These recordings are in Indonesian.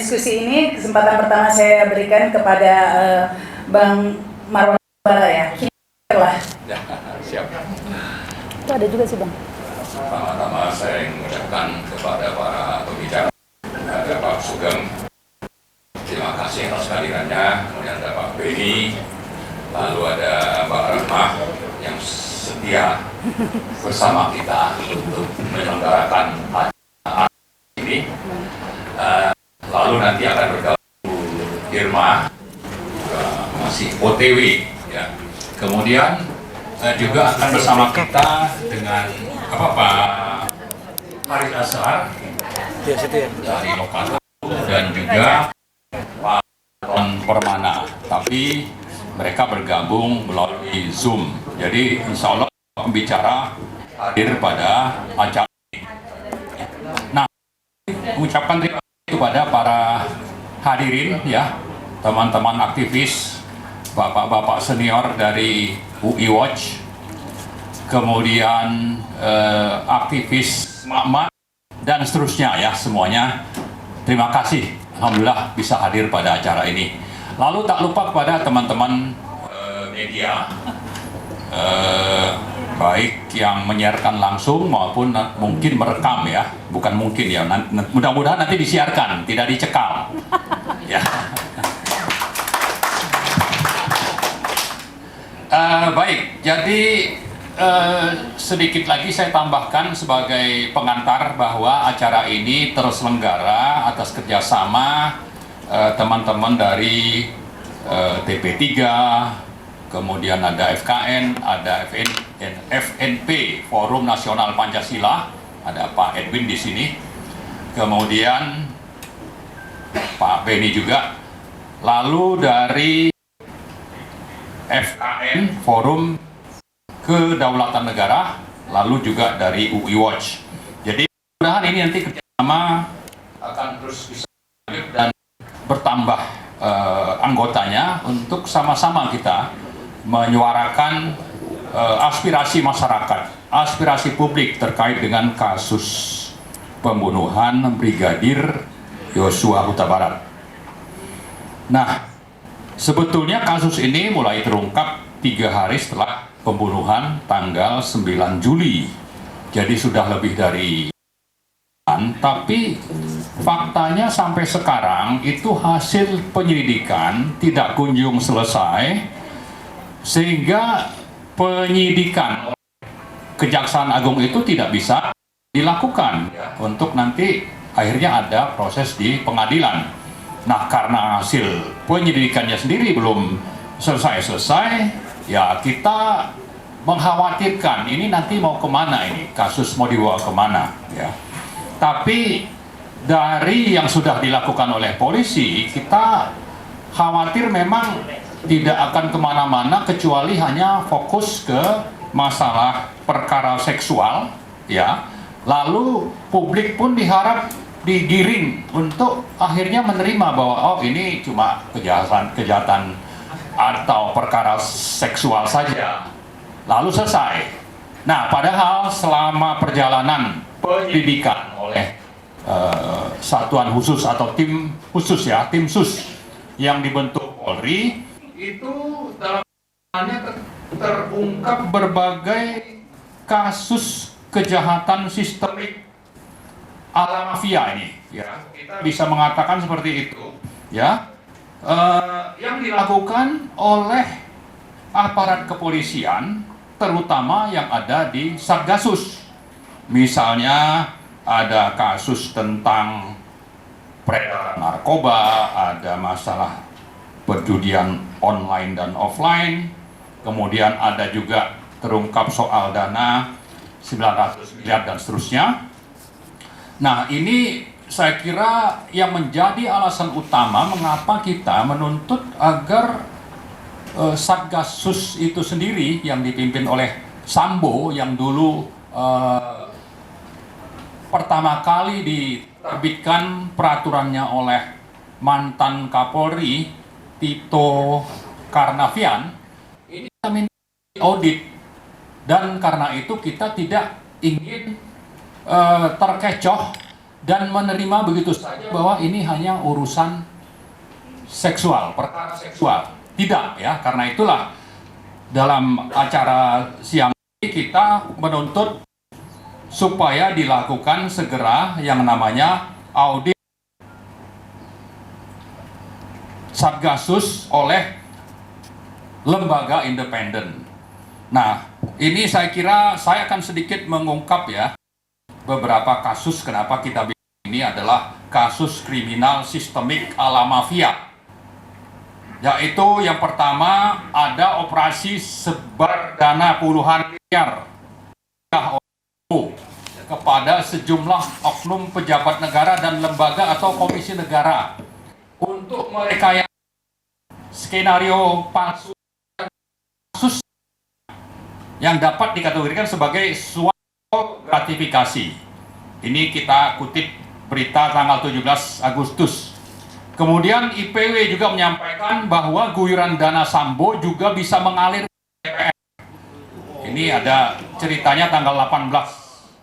diskusi ini. Kesempatan pertama saya berikan kepada Bang Marwan Bara ya. Lah. Ya, siap. Itu ada juga sih Bang. Pertama-tama saya mengucapkan kepada para pembicara, ada Pak Sugeng, terima kasih atas kehadirannya. Kemudian ada Pak Beni, lalu ada Mbak Rahmah yang setia bersama kita untuk menyelenggarakan acara ini. Lalu nanti akan bergabung Irma, masih OTW ya. Kemudian juga akan bersama kita dengan Pak Haris Azhar dari lokal dan juga Pak Ton Permana, tapi mereka bergabung melalui Zoom. Jadi insya Allah pembicara hadir pada acara ini. Nah, mengucapkan terima kasih kepada para hadirin ya, teman-teman aktivis, bapak-bapak senior dari UI Watch, kemudian aktivis emak-emak dan seterusnya ya, semuanya terima kasih, alhamdulillah bisa hadir pada acara ini. Lalu tak lupa kepada teman-teman media, baik yang menyiarkan langsung maupun mungkin merekam ya, bukan mungkin ya, mudah-mudahan nanti disiarkan, tidak dicekal ya. Baik, jadi sedikit lagi saya tambahkan sebagai pengantar bahwa acara ini terselenggara atas kerjasama teman-teman dari TP3, kemudian ada FKN, ada FNP, Forum Nasional Pancasila, ada Pak Edwin di sini, kemudian Pak Beni juga, lalu dari FKN, Forum Kedaulatan Negara, lalu juga dari UI Watch. Jadi mudah-mudahan ini nanti kerjasama akan terus bisa dan bertambah anggotanya untuk sama-sama kita menyuarakan aspirasi masyarakat, aspirasi publik terkait dengan kasus pembunuhan Brigadir Yosua Huta Barat. Nah, sebetulnya kasus ini mulai terungkap 3 hari setelah pembunuhan tanggal 9 Juli. Jadi sudah lebih dari, tapi faktanya sampai sekarang itu hasil penyelidikan tidak kunjung selesai, sehingga penyidikan Kejaksaan Agung itu tidak bisa dilakukan untuk nanti akhirnya ada proses di pengadilan. Nah, karena hasil penyelidikannya sendiri belum selesai-selesai, ya kita mengkhawatirkan ini nanti mau kemana, ini kasus mau dibawa kemana ya. Tapi dari yang sudah dilakukan oleh polisi, kita khawatir memang tidak akan kemana-mana kecuali hanya fokus ke masalah perkara seksual ya. Lalu publik pun diharap digiring untuk akhirnya menerima bahwa oh ini cuma kejahatan atau perkara seksual saja, lalu selesai. Nah, padahal selama perjalanan penyelidikan oleh satuan khusus atau tim khusus ya, tim sus yang dibentuk Polri, itu dalam terungkap berbagai kasus kejahatan sistemik ala mafia ini ya, kita bisa mengatakan seperti itu ya, yang dilakukan oleh aparat kepolisian terutama yang ada di Satgasus. Misalnya ada kasus tentang peredaran narkoba, ada masalah perjudian online dan offline, kemudian ada juga terungkap soal dana 900 miliar dan seterusnya. Nah, ini saya kira yang menjadi alasan utama mengapa kita menuntut agar Satgasus itu sendiri yang dipimpin oleh Sambo yang dulu pertama kali diterbitkan peraturannya oleh mantan Kapolri Tito Karnavian, ini kita minta audit, dan karena itu kita tidak ingin terkecoh dan menerima begitu saja bahwa ini hanya urusan seksual, perkara seksual. Tidak ya, karena itulah dalam acara siang ini kita menuntut supaya dilakukan segera yang namanya audit Satgasus oleh lembaga independen. Nah, ini saya kira saya akan sedikit mengungkap ya beberapa kasus kenapa kita bilang ini adalah kasus kriminal sistemik ala mafia. Yaitu yang pertama ada operasi sebar dana puluhan miliar kepada sejumlah oknum pejabat negara dan lembaga atau komisi negara untuk merekayasa skenario palsu kasus yang dapat dikategorikan sebagai suatu gratifikasi. Ini kita kutip berita tanggal 17 Agustus. Kemudian IPW juga menyampaikan bahwa guyuran dana Sambo juga bisa mengalir ke DPR. Ini ada ceritanya tanggal 18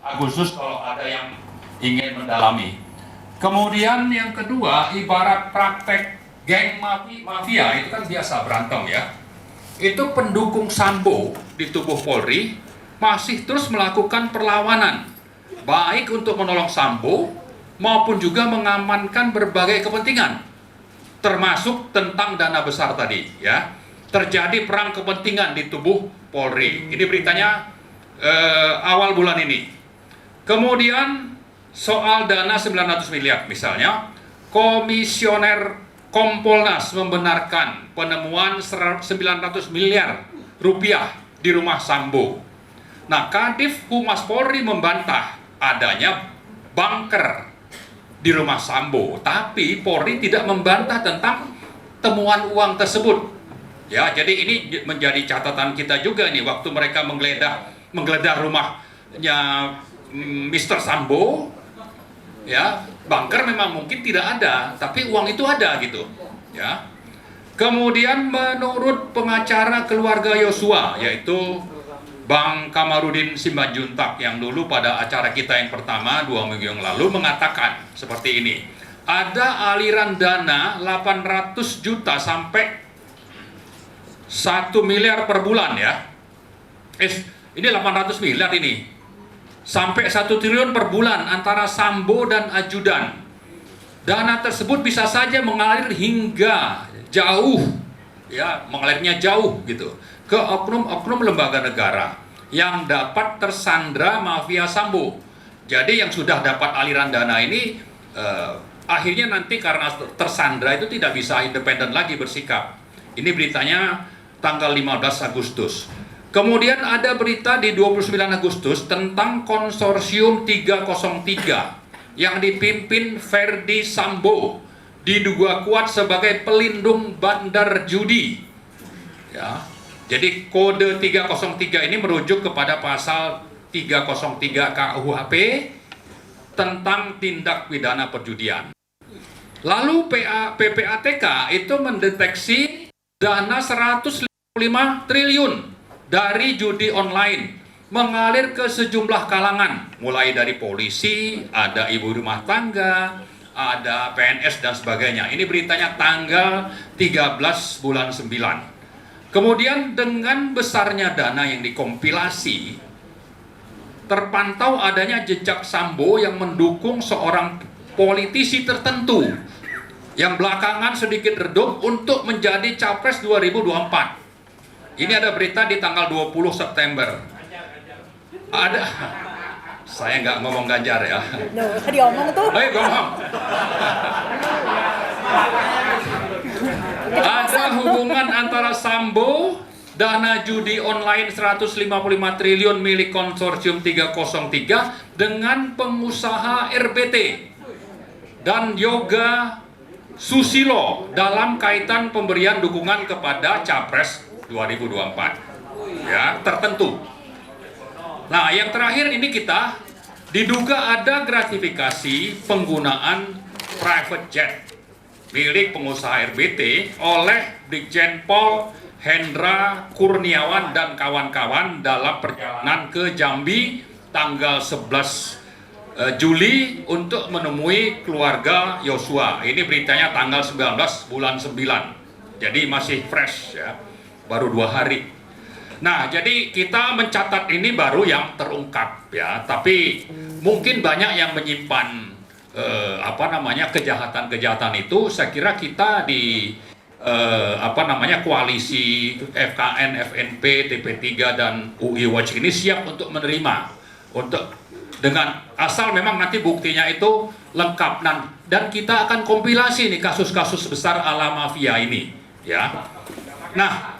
Agustus kalau ada yang ingin mendalami. Kemudian yang kedua, ibarat praktek geng mafia itu kan biasa berantem ya. Itu pendukung Sambo di tubuh Polri masih terus melakukan perlawanan, baik untuk menolong Sambo maupun juga mengamankan berbagai kepentingan, termasuk tentang dana besar tadi ya. Terjadi perang kepentingan di tubuh Polri. Ini beritanya awal bulan ini. Kemudian soal dana 900 miliar misalnya, Komisioner Kompolnas membenarkan penemuan 900 miliar rupiah di rumah Sambo. Nah, Kadif Humas Polri membantah adanya bunker di rumah Sambo, tapi Polri tidak membantah tentang temuan uang tersebut. Ya, jadi ini menjadi catatan kita juga nih waktu mereka menggeledah rumahnya Mr. Sambo. Ya, bunker memang mungkin tidak ada, tapi uang itu ada gitu. Ya. Kemudian menurut pengacara keluarga Yosua, yaitu Bang Kamarudin Simanjuntak yang dulu pada acara kita yang pertama 2 minggu yang lalu mengatakan seperti ini. Ada aliran dana 800 juta sampai 1 miliar per bulan ya. Ini 800 miliar ini. Sampai 1 triliun per bulan antara Sambo dan ajudan. Dana tersebut bisa saja mengalir hingga jauh, ya, mengalirnya jauh gitu, ke oknum-oknum lembaga negara yang dapat tersandra mafia Sambo. Jadi yang sudah dapat aliran dana ini akhirnya nanti karena tersandra itu tidak bisa independen lagi bersikap. Ini beritanya tanggal 15 Agustus. Kemudian ada berita di 29 Agustus tentang konsorsium 303 yang dipimpin Ferdi Sambo diduga kuat sebagai pelindung bandar judi. Ya. Jadi kode 303 ini merujuk kepada pasal 303 KUHP tentang tindak pidana perjudian. Lalu PPATK itu mendeteksi dana 155 triliun dari judi online mengalir ke sejumlah kalangan, mulai dari polisi, ada ibu rumah tangga, ada PNS dan sebagainya. Ini beritanya tanggal 13 bulan 9. Kemudian dengan besarnya dana yang dikompilasi, terpantau adanya jejak Sambo yang mendukung seorang politisi tertentu yang belakangan sedikit redup untuk menjadi capres 2024. Ini ada berita di tanggal 20 September. Ada, saya nggak ngomong Ganjar ya. Dia ngomong tuh. Ayo ngomong. Ada hubungan antara Sambo, dana judi online 155 triliun milik konsorsium 303 dengan pengusaha RBT dan Yoga Susilo dalam kaitan pemberian dukungan kepada Capres 2024 ya, tertentu. Nah, yang terakhir ini kita diduga ada gratifikasi penggunaan private jet milik pengusaha RBT oleh Brigjen Pol Hendra Kurniawan dan kawan-kawan dalam perjalanan ke Jambi tanggal 11 Juli untuk menemui keluarga Yosua. Ini beritanya tanggal 19 bulan 9. Jadi masih fresh ya. Baru 2 hari. Nah, jadi kita mencatat ini baru yang terungkap ya. Tapi mungkin banyak yang menyimpan kejahatan-kejahatan itu. Saya kira kita di koalisi FKN, FNP, TP3 dan UI Watch ini siap untuk menerima, dengan asal memang nanti buktinya itu lengkap, dan kita akan kompilasi nih kasus-kasus besar ala mafia ini ya. Nah,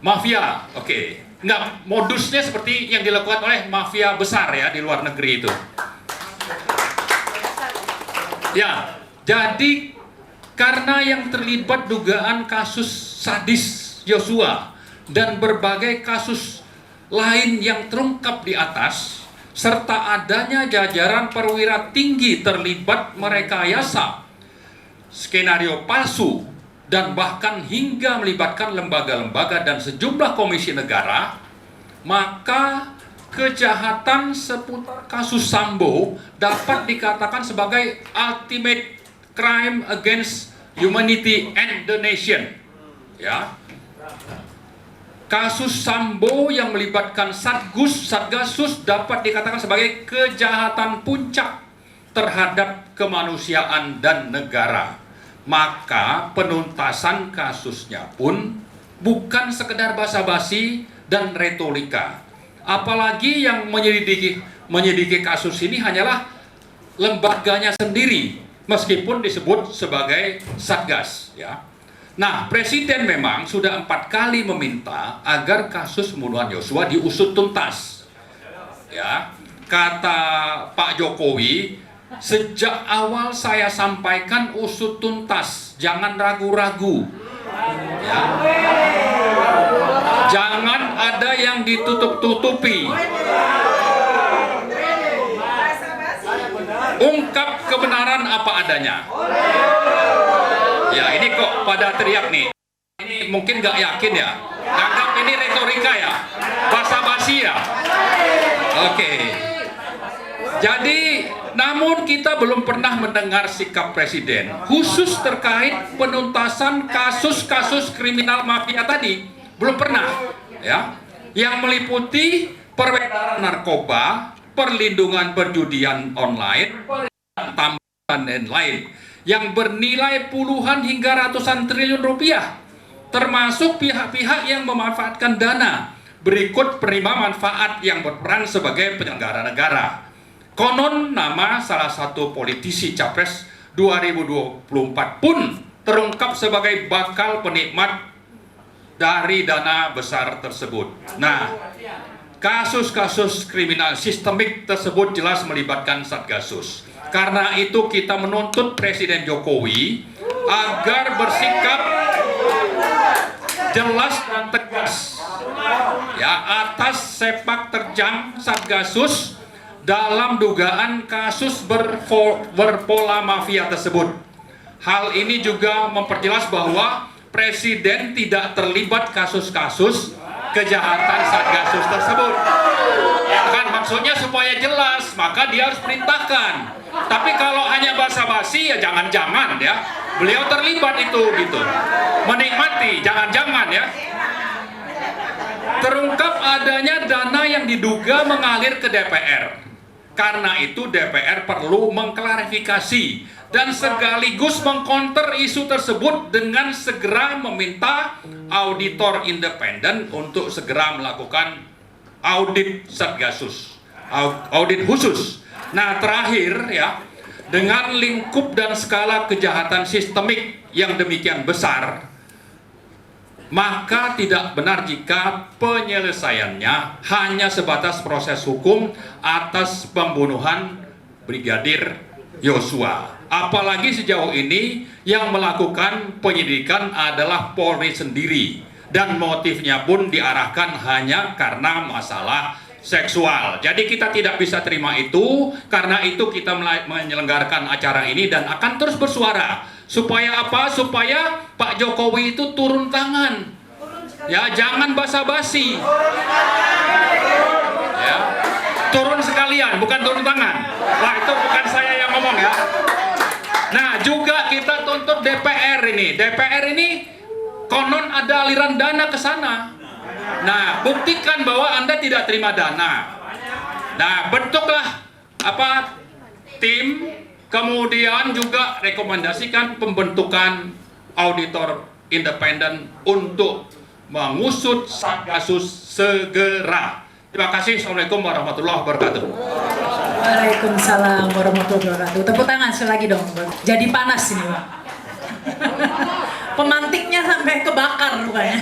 mafia, oke. Nggak, modusnya seperti yang dilakukan oleh mafia besar ya di luar negeri itu ya. Jadi karena yang terlibat dugaan kasus sadis Yosua dan berbagai kasus lain yang terungkap di atas, serta adanya jajaran perwira tinggi terlibat merekayasa skenario palsu dan bahkan hingga melibatkan lembaga-lembaga dan sejumlah komisi negara, maka kejahatan seputar kasus Sambo dapat dikatakan sebagai ultimate crime against humanity and the nation ya. Kasus Sambo yang melibatkan Satgasus dapat dikatakan sebagai kejahatan puncak terhadap kemanusiaan dan negara. Maka penuntasan kasusnya pun bukan sekedar basa-basi dan retorika. Apalagi yang menyelidiki kasus ini hanyalah lembaganya sendiri, meskipun disebut sebagai Satgas ya. Nah, Presiden memang sudah 4 kali meminta agar kasus pembunuhan Yosua diusut tuntas. Ya, kata Pak Jokowi, sejak awal saya sampaikan usut tuntas, jangan ragu-ragu. Ya. Jangan ada yang ditutup-tutupi. Ungkap kebenaran apa adanya. Ya, ini kok pada teriak nih. Ini mungkin nggak yakin ya. Anggap ini retorika ya, basa-basi ya. Oke. Jadi, namun kita belum pernah mendengar sikap Presiden khusus terkait penuntasan kasus-kasus kriminal mafia tadi. Belum pernah, ya. Yang meliputi peredaran narkoba, perlindungan perjudian online, tambahan dan lain, yang bernilai puluhan hingga ratusan triliun rupiah, termasuk pihak-pihak yang memanfaatkan dana berikut penerima manfaat yang berperan sebagai penyelenggara negara. Konon nama salah satu politisi Capres 2024 pun terungkap sebagai bakal penikmat dari dana besar tersebut. Nah, kasus-kasus kriminal sistemik tersebut jelas melibatkan Satgasus. Karena itu kita menuntut Presiden Jokowi agar bersikap jelas dan tegas ya atas sepak terjang Satgasus dalam dugaan kasus berpola mafia tersebut. Hal ini juga memperjelas bahwa Presiden tidak terlibat kasus-kasus kejahatan Satgasus tersebut. Ya kan, maksudnya supaya jelas, maka dia harus perintahkan. Tapi kalau hanya basa-basi ya jangan-jangan ya beliau terlibat itu gitu. Menikmati, jangan-jangan ya. Terungkap adanya dana yang diduga mengalir ke DPR. Karena itu DPR perlu mengklarifikasi dan sekaligus mengkonter isu tersebut dengan segera meminta auditor independen untuk segera melakukan audit Satgasus, audit khusus. Nah, terakhir ya, dengan lingkup dan skala kejahatan sistemik yang demikian besar, maka tidak benar jika penyelesaiannya hanya sebatas proses hukum atas pembunuhan Brigadir Yosua. Apalagi sejauh ini yang melakukan penyidikan adalah Polri sendiri, dan motifnya pun diarahkan hanya karena masalah seksual. Jadi kita tidak bisa terima itu. Karena itu kita menyelenggarakan acara ini dan akan terus bersuara. Supaya apa? Supaya Pak Jokowi itu turun tangan. Ya, jangan basa-basi. Ya. turun sekalian, bukan turun tangan. Wah, itu bukan saya yang ngomong ya. Nah, juga kita tuntut DPR ini. DPR ini konon ada aliran dana ke sana. Nah, buktikan bahwa Anda tidak terima dana. Nah, bentuklah tim, kemudian juga rekomendasikan pembentukan auditor independen untuk mengusut kasus segera. Terima kasih. Assalamualaikum warahmatullahi wabarakatuh. Waalaikumsalam warahmatullahi wabarakatuh. Tepuk tangan sekali lagi dong. Jadi panas ini, Pak. Pemantiknya sampai kebakar rupanya.